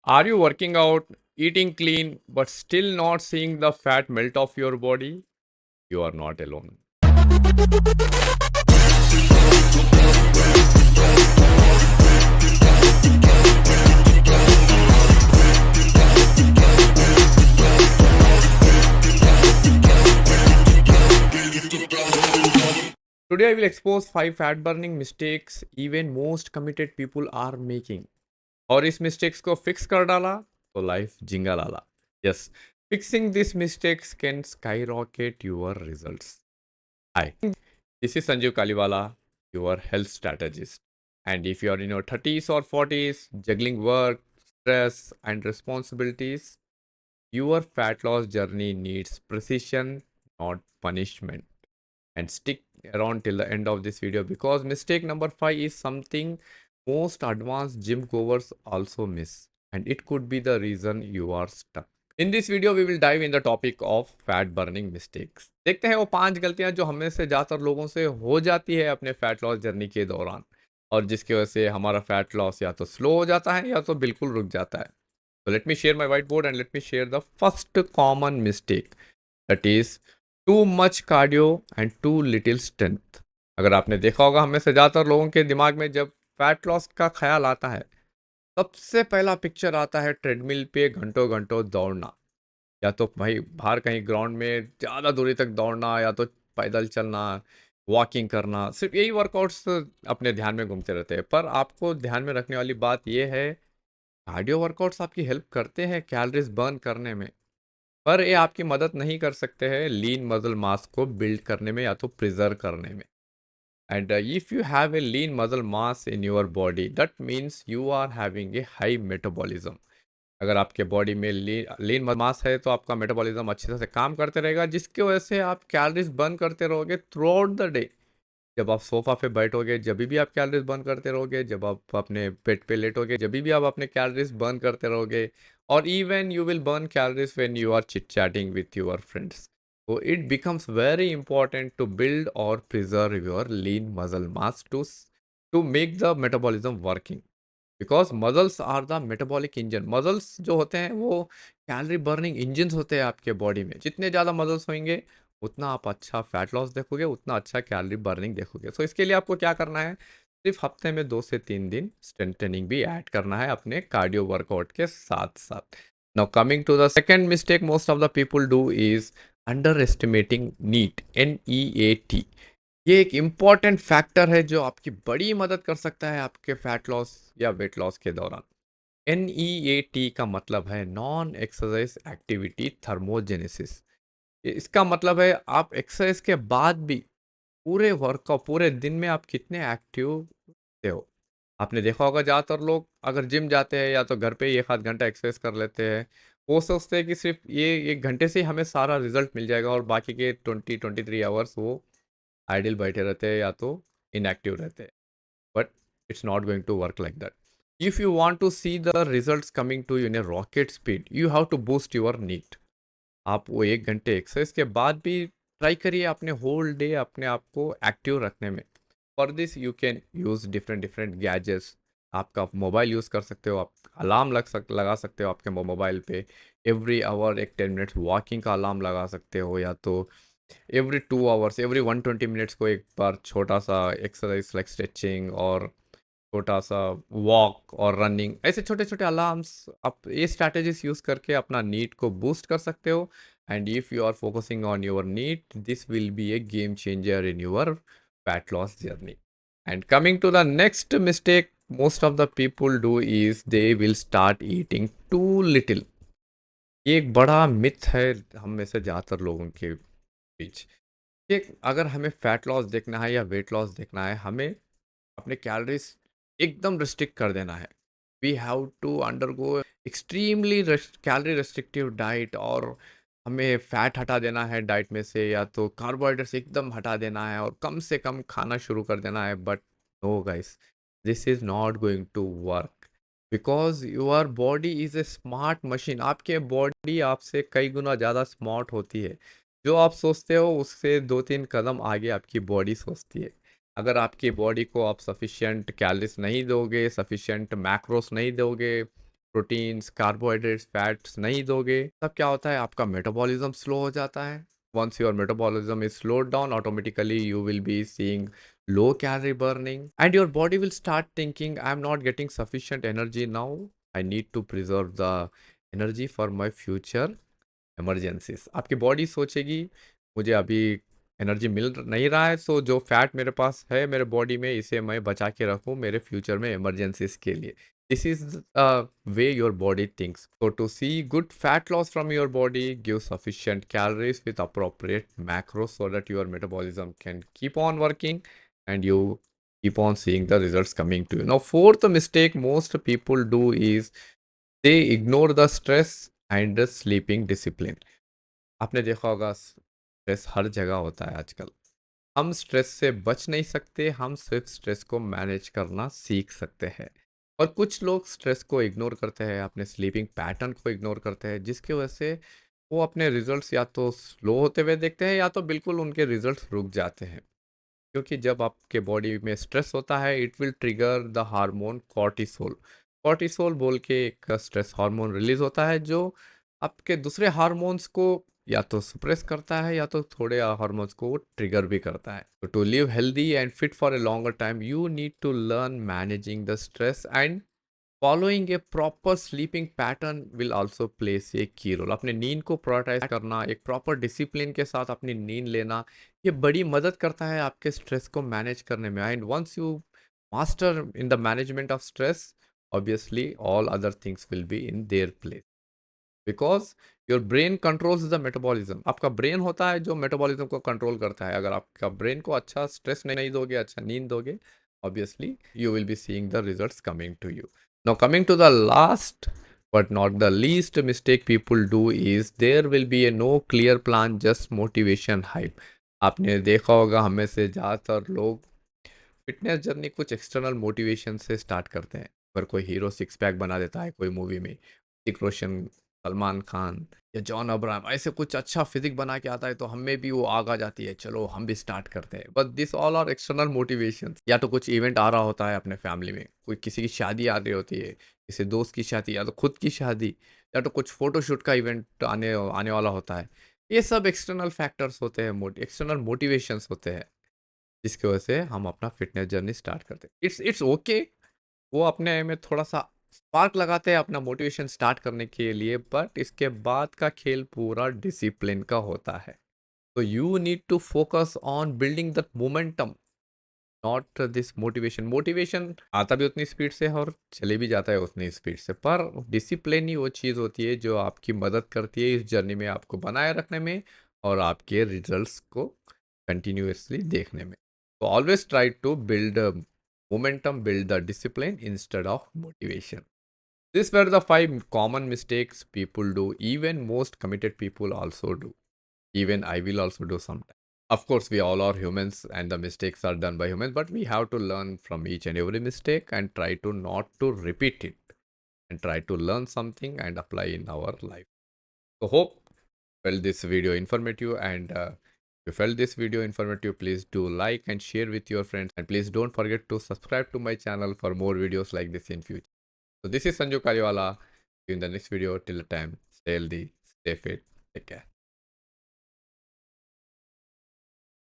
Are you working out, eating clean, but still not seeing the fat melt off your body? You are not alone. Today I will expose 5 fat burning mistakes even most committed people are making. और इस mistakes को fix कर डाला तो life जिंगा लाला. Yes, fixing these mistakes can skyrocket your results. Hi, this is Sanjeev Kaliwala, your health strategist. And if you are in your 30s or 40s, juggling work, stress, and responsibilities, your fat loss journey needs precision, not punishment. And stick around till the end of this video because mistake number 5 is something most advanced gym goers also miss, and it could be the reason you are stuck. In this video we will dive in the topic of fat burning mistakes. देखते हैं वो 5 गलतियां जो हमें से ज़्यादातर लोगों से हो जाती है अपने फैट लॉस जर्नी के दौरान, और जिसकी वजह से हमारा फैट लॉस या तो स्लो हो जाता है या तो बिल्कुल रुक जाता है. So let me share my whiteboard and let me share the first common mistake, that is too much cardio and too little strength. अगर आपने देखा होगा हमें से ज़्यादातर लोगों के दिमाग में जब फैट लॉस का ख्याल आता है, सबसे पहला पिक्चर आता है ट्रेडमिल पे घंटों घंटों दौड़ना, या तो भाई बाहर कहीं ग्राउंड में ज़्यादा दूरी तक दौड़ना, या तो पैदल चलना, वॉकिंग करना. सिर्फ यही वर्कआउट्स अपने ध्यान में घूमते रहते हैं. पर आपको ध्यान में रखने वाली बात यह है, कार्डियो वर्कआउट्स आपकी हेल्प करते हैं कैलोरीज बर्न करने में, पर ये आपकी मदद नहीं कर सकते हैं लीन मसल मास को बिल्ड करने में या तो प्रिजर्व करने में. And if you have a lean muscle mass in your body, that means you are having a high metabolism. अगर आपके बॉडी में लीन मास है तो आपका मेटाबॉलिज्म अच्छी तरह से काम करते रहेगा, जिसकी वजह से आप कैलोरीज बर्न करते रहोगे थ्रू आउट द डे. जब आप सोफा पे बैठोगे जब भी आप कैलोरीज बर्न करते रहोगे, जब आप अपने बेड पे लेटोगे जब भी आप अपने कैलोरीज बर्न करते रहोगे, और even you will burn calories when you are chit chatting with your friends. So it becomes very important to build or preserve your lean muscle mass to make the metabolism working, because muscles are the metabolic engine. Muscles जो होते हैं वो calorie burning engine होते हैं आपके body में. जितने ज़्यादा मजल्स होंगे उतना आप अच्छा फैट लॉस देखोगे, उतना अच्छा कैलोरी बर्निंग देखोगे. सो इसके लिए आपको क्या करना है, सिर्फ हफ्ते में 2 से 3 दिन स्ट्रेंथनिंग भी ऐड करना है अपने कार्डियो वर्कआउट के साथ साथ. Now coming to the second mistake most of the people do is under estimating NEAT, NEAT. ये एक इम्पॉर्टेंट फैक्टर है जो आपकी बड़ी मदद कर सकता है आपके फैट लॉस या वेट लॉस के दौरान. NEAT का मतलब है नॉन एक्सरसाइज एक्टिविटी थर्मोजेनेसिस. इसका मतलब है आप एक्सरसाइज के बाद भी पूरे वर्कआउट पूरे दिन में आप कितने एक्टिव होते हो. आपने देखा होगा ज़्यादातर लोग अगर जिम जाते हैं या तो घर पे ही 1 आध घंटा एक्सरसाइज कर लेते हैं. वो सोचते हैं कि सिर्फ ये 1 घंटे से ही हमें सारा रिजल्ट मिल जाएगा, और बाकी के 20-23 आवर्स वो आइडियल बैठे रहते हैं या तो इनएक्टिव रहते हैं. But it's not going to work like that. If you want to see the results coming to you in a rocket speed, you have to boost your NEAT. आप वो 1 घंटे एक्सरसाइज के बाद भी ट्राई करिए अपने होल डे अपने आप को एक्टिव रखने में. For this you can use different different gadgets. आपका मोबाइल यूज़ कर सकते हो, आप अलार्म लगा सकते हो आपके मोबाइल पे. एवरी आवर एक 10 मिनट्स वॉकिंग का अलार्म लगा सकते हो, या तो एवरी 2 आवर्स एवरी 120 मिनट्स को एक बार छोटा सा एक्सरसाइज लाइक स्ट्रेचिंग और छोटा सा वॉक और रनिंग. ऐसे छोटे छोटे अलार्म्स आप ये स्ट्रैटेजीज यूज़ करके अपना नीट को बूस्ट कर सकते हो. And if you are focusing on your NEAT, this will be a game changer in your fat loss journey. And coming to the next mistake most of the people do is they will start eating too little. ये एक बड़ा myth है हम में से ज़्यादातर लोगों के बीच कि अगर हमें फैट लॉस देखना है या वेट लॉस देखना है, हमें अपने कैलोरीज एकदम रिस्ट्रिक्ट कर देना है. We have to undergo extremely calorie restrictive diet, और हमें फैट हटा देना है डाइट में से, या तो कार्बोहाइड्रेट्स एकदम हटा देना है और कम से कम खाना शुरू कर देना है. But no guys, this is not going to work, because your body is a smart machine. आपके बॉडी आपसे कई गुना ज़्यादा स्मार्ट होती है. जो आप सोचते हो उससे 2-3 कदम आगे आपकी बॉडी सोचती है. अगर आपकी बॉडी को आप सफिशिएंट कैलोरीज नहीं दोगे, सफिशिएंट मैक्रोस नहीं दोगे, प्रोटीन्स, कार्बोहाइड्रेट्स, फैट्स नहीं दोगे, तब क्या होता है, आपका मेटाबॉलिज्म स्लो हो जाता है। Once your metabolism is slowed down, automatically you will be seeing low calorie burning, and your body will start thinking, I'm not getting sufficient energy now. I need to preserve the energy for my future emergencies. आपकी body सोचेगी, मुझे अभी energy मिल नहीं रहा है, सो जो fat मेरे पास है मेरे बॉडी में, इसे मैं बचा के रखूँ मेरे फ्यूचर में इमरजेंसीज के लिए। This is the way your body thinks. So to see good fat loss from your body, give sufficient calories with appropriate macros so that your metabolism can keep on working and you keep on seeing the results coming to you. Now, fourth mistake most people do is they ignore the stress and the sleeping discipline. आपने देखा होगा stress हर जगह होता है आजकल। हम stress से बच नहीं सकते, हम सिर्फ स्ट्रेस को मैनेज करना सीख सकते हैं। और कुछ लोग स्ट्रेस को इग्नोर करते हैं, अपने स्लीपिंग पैटर्न को इग्नोर करते हैं, जिसकी वजह से वो अपने रिजल्ट्स या तो स्लो होते हुए देखते हैं या तो बिल्कुल उनके रिजल्ट्स रुक जाते हैं। क्योंकि जब आपके बॉडी में स्ट्रेस होता है, it will trigger the hormone cortisol. Cortisol बोल के एक स्ट्रेस हार्मोन रिलीज होता है, जो आपके दूसरे हार्मोन्स को या तो सप्रेस करता है या तो थोड़े हार्मोन्स को ट्रिगर भी करता है। तो to live healthy and fit for a longer time, you need to learn managing the stress, and following a proper sleeping pattern will also place a key role. अपने नींद को प्रायोरिटाइज करना, एक प्रॉपर डिसिप्लिन के साथ अपनी नींद लेना, ये बड़ी मदद करता है आपके स्ट्रेस को मैनेज करने में। And once you master in the management of stress, obviously all other things will be in their place, because your brain controls the metabolism. आपका ब्रेन होता है जो मेटाबॉलिज्म को कंट्रोल करता है। अगर आपका ब्रेन को अच्छा स्ट्रेस नहीं दोगे, अच्छा नींद दोगे, obviously you will be seeing the results coming to you. Now coming to the last but not the least mistake people do is there will be a no clear plan, just motivation hype. आपने देखा होगा हमें से ज़्यादातर लोग fitness journey कुछ external motivation से start करते हैं। अगर कोई हीरो सिक्स पैक बना देता है कोई मूवी में, ऋतिक रोशन, सलमान खान या जॉन अब्राहम ऐसे कुछ अच्छा फिजिक बना के आता है, तो हमें भी वो आग आ जाती है, चलो हम भी स्टार्ट करते हैं। But this all are external motivation. या तो कुछ इवेंट आ रहा होता है अपने फैमिली में, कोई किसी की शादी आ रही होती है, किसी दोस्त की शादी या तो खुद की शादी, या तो कुछ फोटोशूट का इवेंट आने आने वाला होता है। ये सब एक्सटर्नल फैक्टर्स होते हैं, एक्सटर्नल मोटिवेशंस होते हैं, जिसकी वजह से हम अपना फिटनेस जर्नी स्टार्ट करते हैं। इट्स ओके, वो अपने में थोड़ा सा स्पार्क लगाते हैं अपना मोटिवेशन स्टार्ट करने के लिए, बट इसके बाद का खेल पूरा डिसिप्लिन का होता है। तो you need to focus on building that momentum, not this motivation. Motivation आता भी उतनी स्पीड से है और चले भी जाता है उतनी स्पीड से, पर डिसिप्लिन ही वो चीज़ होती है जो आपकी मदद करती है इस जर्नी में आपको बनाए रखने में और आपके रिजल्ट्स को कंटिन्यूसली देखने में। तो always try to build momentum, build the discipline instead of motivation. These were the 5 common mistakes people do, even most committed people also do. Even I will also do sometimes. Of course, we all are humans and the mistakes are done by humans, but we have to learn from each and every mistake and try to not to repeat it and try to learn something and apply in our life. So hope felt this video informative, and if you felt this video informative, please do like and share with your friends, and please don't forget to subscribe to my channel for more videos like this in future. So this is Sanju Kariwala. See you in the next video. Till the time, stay healthy, stay fit, take care.